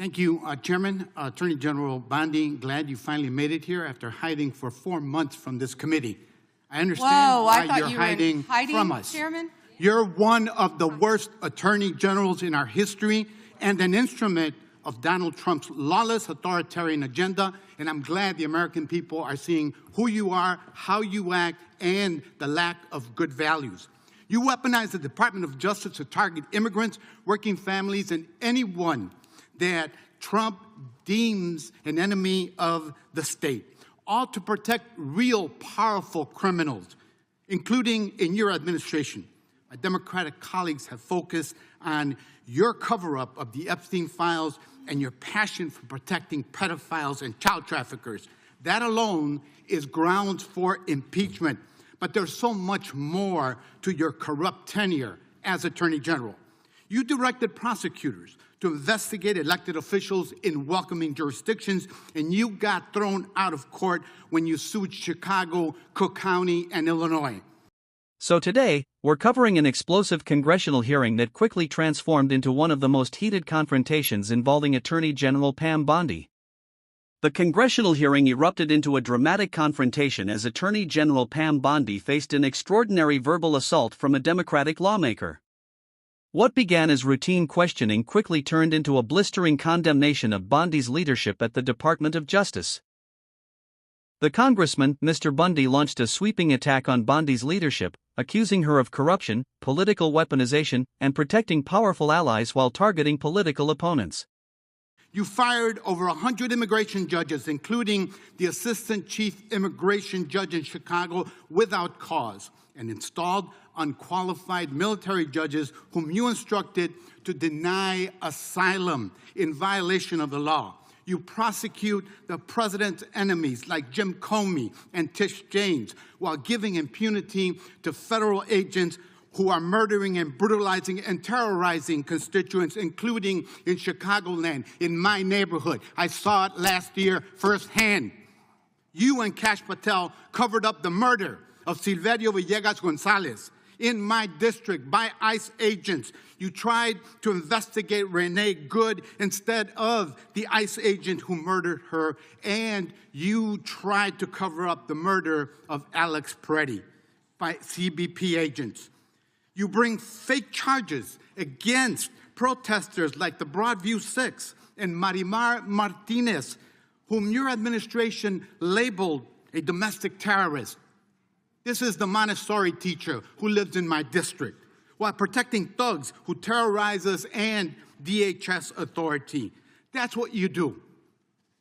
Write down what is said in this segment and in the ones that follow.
Thank you, Chairman. Attorney General Bondi, glad you finally made it here after hiding for 4 months from this committee. I understand why you're hiding from us. Chairman? You're one of the worst attorney generals in our history and an instrument of Donald Trump's lawless authoritarian agenda, and I'm glad the American people are seeing who you are, how you act, and the lack of good values. You weaponize the Department of Justice to target immigrants, working families, and anyone that Trump deems an enemy of the state, all to protect real powerful criminals, including in your administration. My Democratic colleagues have focused on your cover-up of the Epstein files and your passion for protecting pedophiles and child traffickers. That alone is grounds for impeachment. But there's so much more to your corrupt tenure as Attorney General. You directed prosecutors to investigate elected officials in welcoming jurisdictions, and you got thrown out of court when you sued Chicago, Cook County, and Illinois. So today, we're covering an explosive congressional hearing that quickly transformed into one of the most heated confrontations involving Attorney General Pam Bondi. The congressional hearing erupted into a dramatic confrontation as Attorney General Pam Bondi faced an extraordinary verbal assault from a Democratic lawmaker. What began as routine questioning quickly turned into a blistering condemnation of Bondi's leadership at the Department of Justice. The Congressman, Mr. Bondi, launched a sweeping attack on Bondi's leadership, accusing her of corruption, political weaponization, and protecting powerful allies while targeting political opponents. You fired over 100 immigration judges, including the assistant chief immigration judge in Chicago, without cause, and installed unqualified military judges whom you instructed to deny asylum in violation of the law. You prosecute the president's enemies like Jim Comey and Tish James while giving impunity to federal agents who are murdering and brutalizing and terrorizing constituents, including in Chicagoland, in my neighborhood. I saw it last year firsthand. You and Kash Patel covered up the murder of Silverio Villegas Gonzalez in my district by ICE agents. You tried to investigate Renee Good instead of the ICE agent who murdered her, and you tried to cover up the murder of Alex Peretti by CBP agents. You bring fake charges against protesters like the Broadview Six and Marimar Martinez, whom your administration labeled a domestic terrorist. This is the Montessori teacher who lives in my district, while protecting thugs who terrorize us and DHS authority. That's what you do.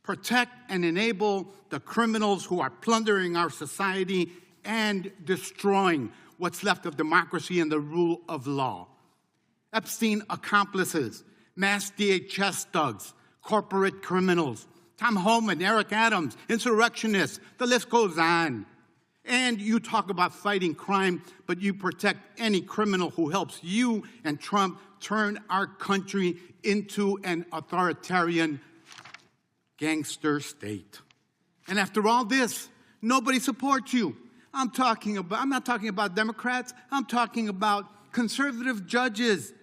Protect and enable the criminals who are plundering our society and destroying what's left of democracy and the rule of law. Epstein accomplices, mass DHS thugs, corporate criminals, Tom Homan, Eric Adams, insurrectionists, the list goes on. And you talk about fighting crime, but you protect any criminal who helps you and Trump turn our country into an authoritarian gangster state. And after all this, nobody supports you. I'm not talking about Democrats. I'm talking about conservative judges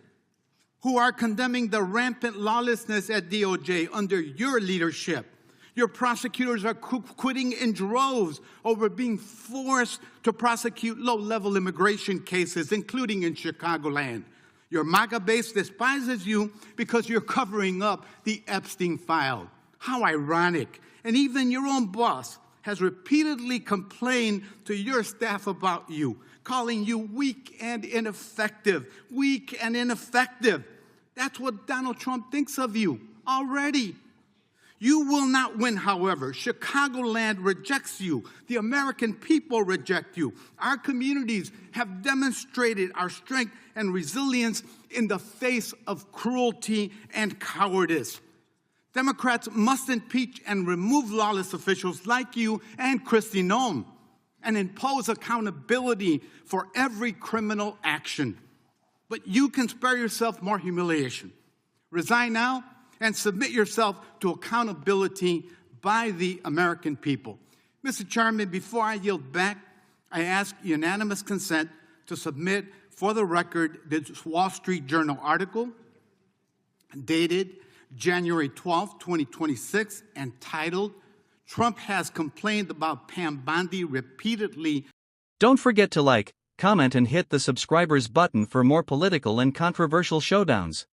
who are condemning the rampant lawlessness at DOJ under your leadership. Your prosecutors are quitting in droves over being forced to prosecute low-level immigration cases, including in Chicagoland. Your MAGA base despises you because you're covering up the Epstein file. How ironic. And even your own boss has repeatedly complained to your staff about you, calling you weak and ineffective. Weak and ineffective. That's what Donald Trump thinks of you already. You will not win, however. Chicagoland rejects you. The American people reject you. Our communities have demonstrated our strength and resilience in the face of cruelty and cowardice. Democrats must impeach and remove lawless officials like you and Kristi Noem and impose accountability for every criminal action. But you can spare yourself more humiliation. Resign now and submit yourself to accountability by the American people. Mr. Chairman, before I yield back, I ask unanimous consent to submit for the record this Wall Street Journal article dated January 12, 2026, entitled, Trump has complained about Pam Bondi repeatedly. Don't forget to like, comment and hit the subscribers button for more political and controversial showdowns.